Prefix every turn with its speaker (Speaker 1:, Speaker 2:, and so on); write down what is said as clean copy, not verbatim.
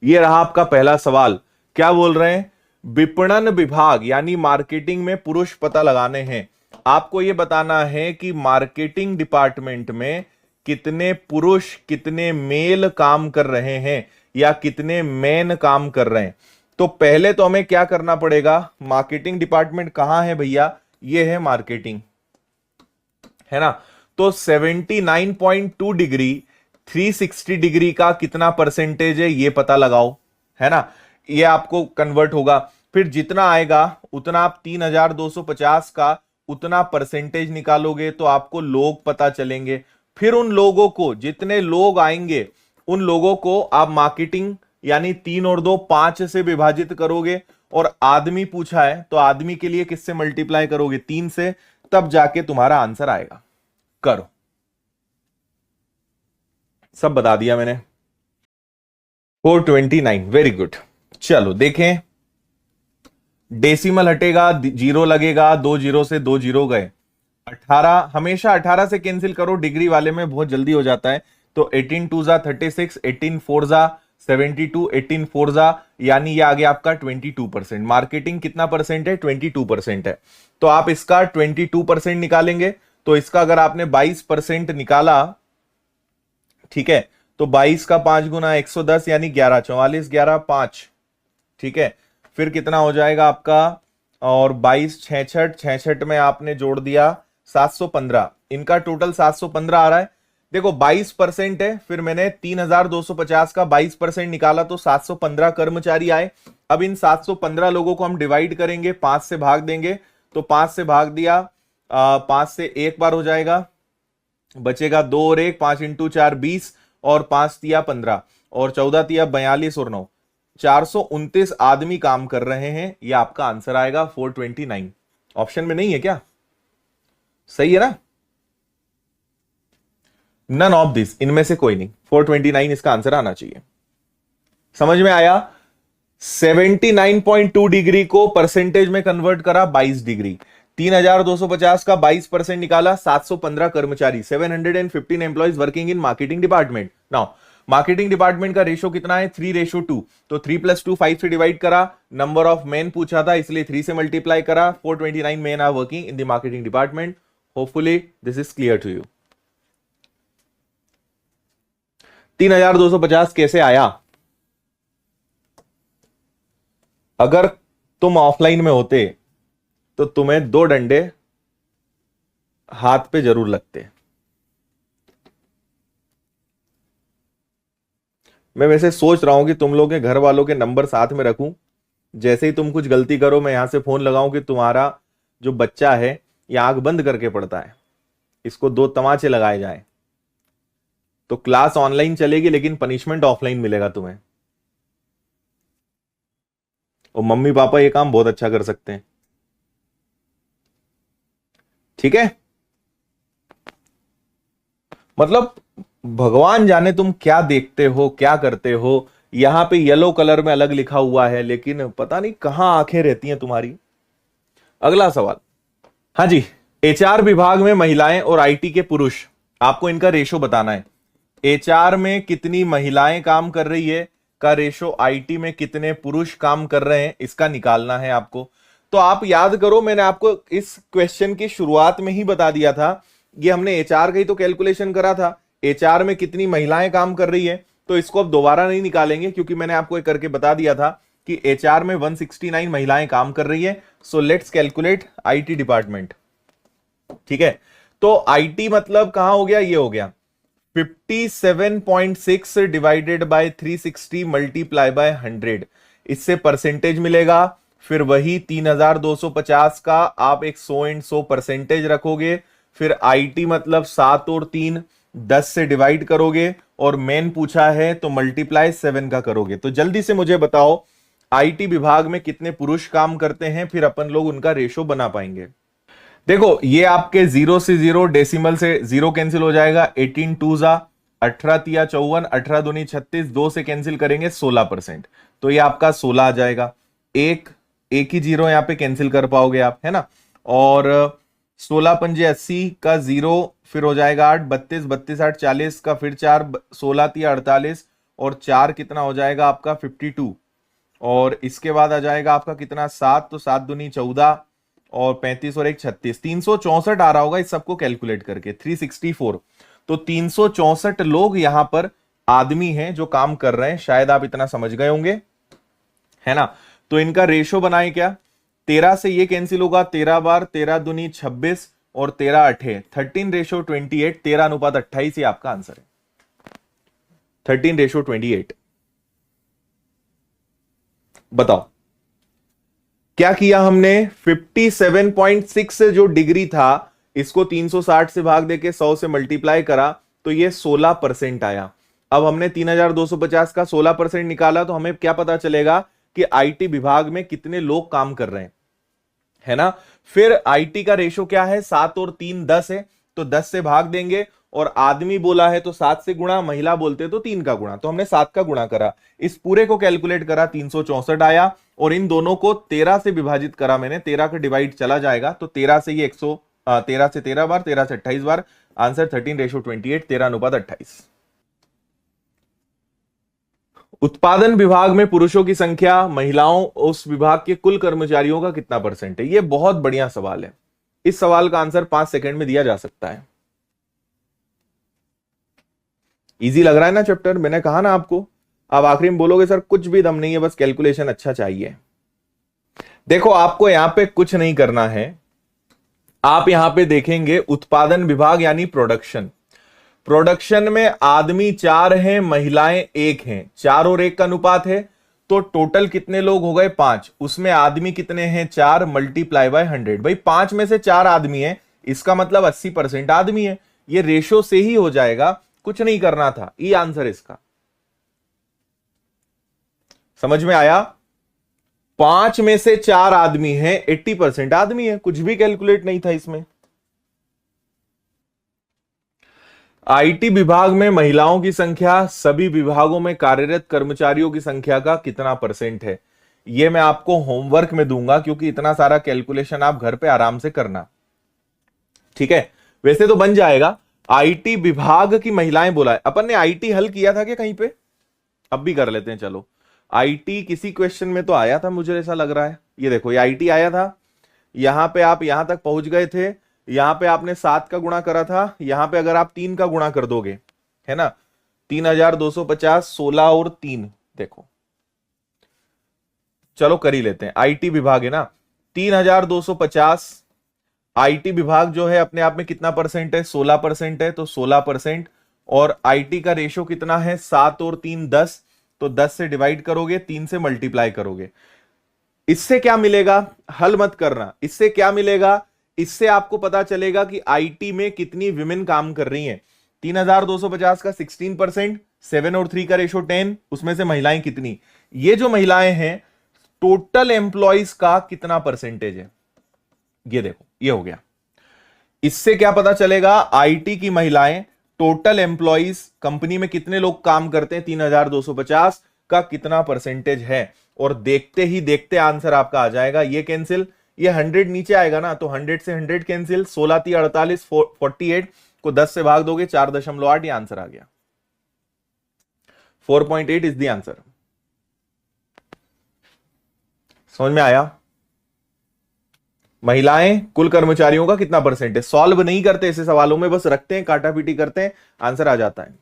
Speaker 1: ये रहा आपका पहला सवाल। क्या बोल रहे हैं? विपणन विभाग यानी मार्केटिंग में पुरुष पता लगाने हैं। आपको यह बताना है कि मार्केटिंग डिपार्टमेंट में कितने पुरुष कितने मेल काम कर रहे हैं या कितने मेन काम कर रहे हैं। तो पहले तो हमें क्या करना पड़ेगा, मार्केटिंग डिपार्टमेंट कहां है भैया, ये है मार्केटिंग, है ना। तो 79.2 डिग्री 360 डिग्री का कितना परसेंटेज है ये पता लगाओ, है ना। ये आपको कन्वर्ट होगा, फिर जितना आएगा उतना आप 3250 का उतना परसेंटेज निकालोगे तो आपको लोग पता चलेंगे। फिर उन लोगों को, जितने लोग आएंगे उन लोगों को आप मार्केटिंग यानी 3 और 2 5 से विभाजित करोगे, और आदमी पूछा है तो आदमी के लिए किससे मल्टीप्लाई करोगे, 3 से, तब जाके तुम्हारा आंसर आएगा। करो, सब बता दिया मैंने। 429, वेरी गुड। चलो देखें, डेसिमल हटेगा, जीरो लगेगा, 2 जीरो से 2 जीरो गए। 18, हमेशा 18 से कैंसिल करो, डिग्री वाले में बहुत जल्दी हो जाता है। तो 18 टू जा 36, 18 फोर जा 72, 18 फोर जा, यानी ये आ गया आपका 22%। मार्केटिंग कितना परसेंट है, 22% है। तो आप इसका 22% निकालेंगे, तो इसका अगर आपने 22% निकाला, ठीक है, तो 22 का 5 गुना 110 यानी 11, 44, 11, 5, ठीक है। फिर कितना हो जाएगा आपका, और 22 66, 66 में आपने जोड़ दिया 715, इनका टोटल 715 आ रहा है। देखो 22% है, फिर मैंने 3250 का 22% निकाला तो 715 कर्मचारी आए। अब इन 715 लोगों को हम डिवाइड करेंगे, 5 से भाग देंगे, तो 5 से भाग दिया, 5 से एक बार हो जाएगा, बचेगा 2 और 1, 5 इंटू 4 20, और 5 तिया 15, और 14 तिया 42 और 9, 429 आदमी काम कर रहे हैं। यह आपका आंसर आएगा 429। ऑप्शन में नहीं है क्या? सही है ना? नन ऑफ दिस, इनमें से कोई नहीं, 429 इसका आंसर आना चाहिए। समझ में आया? 79.2 डिग्री को परसेंटेज में कन्वर्ट करा 22 डिग्री, 3250 का 22% निकाला, 715 कर्मचारी, 715 employees working in marketing department. Now marketing department का रेशो कितना है, 3:2, तो 3 + 2 5 से डिवाइड करा, नंबर ऑफ मैन पूछा था इसलिए 3 से मल्टीप्लाई करा, 429 man are working in the marketing department. Hopefully this is clear to you. 3250 कैसे आया? अगर तुम ऑफलाइन में होते तो तुम्हें 2 डंडे हाथ पे जरूर लगते। मैं वैसे सोच रहा हूं कि तुम लोग के घर वालों के नंबर साथ में रखूं, जैसे ही तुम कुछ गलती करो मैं यहां से फोन लगाऊं कि तुम्हारा जो बच्चा है ये आंख बंद करके पढ़ता है, इसको 2 तमाचे लगाए जाए। तो क्लास ऑनलाइन चलेगी लेकिन पनिशमेंट ऑफलाइन मिलेगा तुम्हें। और मम्मी पापा ये काम बहुत अच्छा कर सकते हैं, ठीक है। मतलब भगवान जाने तुम क्या देखते हो क्या करते हो। यहां पे येलो कलर में अलग लिखा हुआ है, लेकिन पता नहीं कहां आंखें रहती हैं तुम्हारी। अगला सवाल, हाँ जी, एचआर विभाग में महिलाएं और आईटी के पुरुष, आपको इनका रेशो बताना है। एचआर में कितनी महिलाएं काम कर रही है का रेशो, आईटी में कितने पुरुष काम कर रहे हैं इसका निकालना है आपको। तो आप याद करो, मैंने आपको इस क्वेश्चन की शुरुआत में ही बता दिया था, ये हमने एचआर का ही तो कैलकुलेशन करा था, एचआर में कितनी महिलाएं काम कर रही है। तो इसको अब दोबारा नहीं निकालेंगे क्योंकि मैंने आपको एक करके बता दिया था कि एचआर में 169 महिलाएं काम कर रही है। So let's calculate IT department, ठीक है। तो आईटी मतलब कहां हो गया, ये हो गया 57.6 डिवाइडेड बाय 360 मल्टीप्लाई बाय 100, इससे परसेंटेज मिलेगा। फिर वही 3250 का आप एक 100 एंड 100 परसेंटेज रखोगे। फिर आईटी मतलब 7 और 3 10 से डिवाइड करोगे, और मेन पूछा है तो मल्टीप्लाई 7 का करोगे। तो जल्दी से मुझे बताओ आईटी विभाग में कितने पुरुष काम करते हैं, फिर अपन लोग उनका रेशो बना पाएंगे। देखो ये आपके 0 से 0, डेसिमल से 0 कैंसिल हो जाएगा, 18 टू जा 18 तिया 54, 18 दूनी 36, 2 से कैंसिल करेंगे 16%, तो ये आपका 16 आ जाएगा। एक ही जीरो यहां पे कैंसिल कर पाओगे आप, है ना। और 16 पंजे 80 का 0, फिर हो जाएगा 8, 32, 32 8 40 का फिर 4, 16 तिया 48, और 4 कितना हो जाएगा आपका 52, और इसके बाद आ जाएगा आपका कितना 7, तो 7 दूनी 14 और 35 और 1 36, 364 आ रहा होगा इस सबको कैलकुलेट करके 364। तो 364 लोग यहां पर आदमी हैं जो काम कर रहे हैं, शायद आप इतना समझ गए होंगे, है ना। तो इनका रेशो बनाए क्या, 13 से ये कैंसिल होगा 13 बार, 13 दूनी 26 और 13 अठे 13:28, 13:28 ये आपका आंसर है, 13:28। बताओ क्या किया हमने, 57.6 जो डिग्री था इसको 360 से भाग देके 100 से मल्टीप्लाई करा तो ये 16% आया। अब हमने 3250 का 16% निकाला तो हमें क्या पता चलेगा कि आईटी विभाग में कितने लोग काम कर रहे हैं, है ना। फिर आईटी का रेशो क्या है, 7 और 3 10 है, तो 10 से भाग देंगे, और आदमी बोला है तो 7 से गुणा, महिला बोलते तो 3 का गुणा, तो हमने 7 का गुणा करा, इस पूरे को कैलकुलेट करा 364 आया, और इन दोनों को 13 से विभाजित करा मैंने, 13 का डिवाइड चला जाएगा तो 13 से ये 13 से 13 बार, 13 से 28 बार, आंसर 13:28, 13:28। उत्पादन विभाग में पुरुषों की संख्या, महिलाओं उस विभाग के कुल कर्मचारियों का कितना परसेंट है। ये बहुत बढ़िया सवाल है, इस सवाल का आंसर 5 सेकंड में दिया जा सकता है। इजी लग रहा है ना चैप्टर, मैंने कहा ना आपको। अब आखिरी में बोलोगे सर कुछ भी दम नहीं है, बस कैलकुलेशन अच्छा चाहिए। देखो आपको यहां पे कुछ नहीं करना है, आप यहां पे देखेंगे उत्पादन विभाग यानी प्रोडक्शन। प्रोडक्शन में आदमी 4 हैं, महिलाएं 1 हैं, 4 और 1 का अनुपात है, तो टोटल कितने लोग हो गए 5, उसमें आदमी कितने हैं 4 मल्टीप्लाई बाय 100। भाई 5 में से 4 आदमी है, इसका मतलब 80% आदमी है, ये रेशो से ही हो जाएगा, कुछ नहीं करना था। ये आंसर इसका समझ में आया। 5 में से 4 आदमी हैं, 80% आदमी है, कुछ भी कैलकुलेट नहीं था इसमें। आईटी विभाग में महिलाओं की संख्या सभी विभागों में कार्यरत कर्मचारियों की संख्या का कितना परसेंट है, यह मैं आपको होमवर्क में दूंगा, क्योंकि इतना सारा कैलकुलेशन आप घर पे आराम से करना, ठीक है। वैसे तो बन जाएगा, आईटी विभाग की महिलाएं बोला है, अपन ने आईटी हल किया था क्या कहीं पे, अब भी कर लेते हैं चलो। आईटी किसी क्वेश्चन में तो आया था, मुझे ऐसा लग रहा है, ये देखो ये आईटी आया था, यहां पे आप यहां तक पहुंच गए थे, यहां पे आपने 7 का गुणा करा था, यहां पे अगर आप 3 का गुणा कर दोगे, है ना, 3250, 16 और 3, देखो चलो कर ही लेते हैं। आईटी विभाग है ना, 3250, आईटी विभाग जो है अपने आप में कितना परसेंट है, 16% है, तो 16%, और आईटी का रेशो कितना है 7 और 3 10, तो 10 से डिवाइड करोगे, 3 से मल्टीप्लाई करोगे। इससे क्या मिलेगा, हल मत करना, इससे क्या मिलेगा, इससे आपको पता चलेगा कि आईटी में कितनी विमेन काम कर रही हैं। 3250 का 16%, 7 और 3 का रेशो 10, उसमें से महिलाएं कितनी, ये जो महिलाएं हैं टोटल एम्प्लॉइज का कितना परसेंटेज है, ये देखो ये हो गया। इससे क्या पता चलेगा, आईटी की महिलाएं टोटल एम्प्लॉइज कंपनी में कितने लोग काम करते हैं, 3250 का कितना परसेंटेज है, और देखते ही देखते आंसर आपका आ जाएगा। ये कैंसिल, ये 100 नीचे आएगा ना, तो 100 से 100 कैंसिल, 16 3 48, 48 को 10 से भाग दोगे 4.8, ये आंसर आ गया, 4.8 इज द आंसर। समझ में आया। महिलाएं कुल कर्मचारियों का कितना परसेंट है, सॉल्व नहीं करते ऐसे सवालों में, बस रखते हैं, काटापीटी करते हैं, आंसर आ जाता है।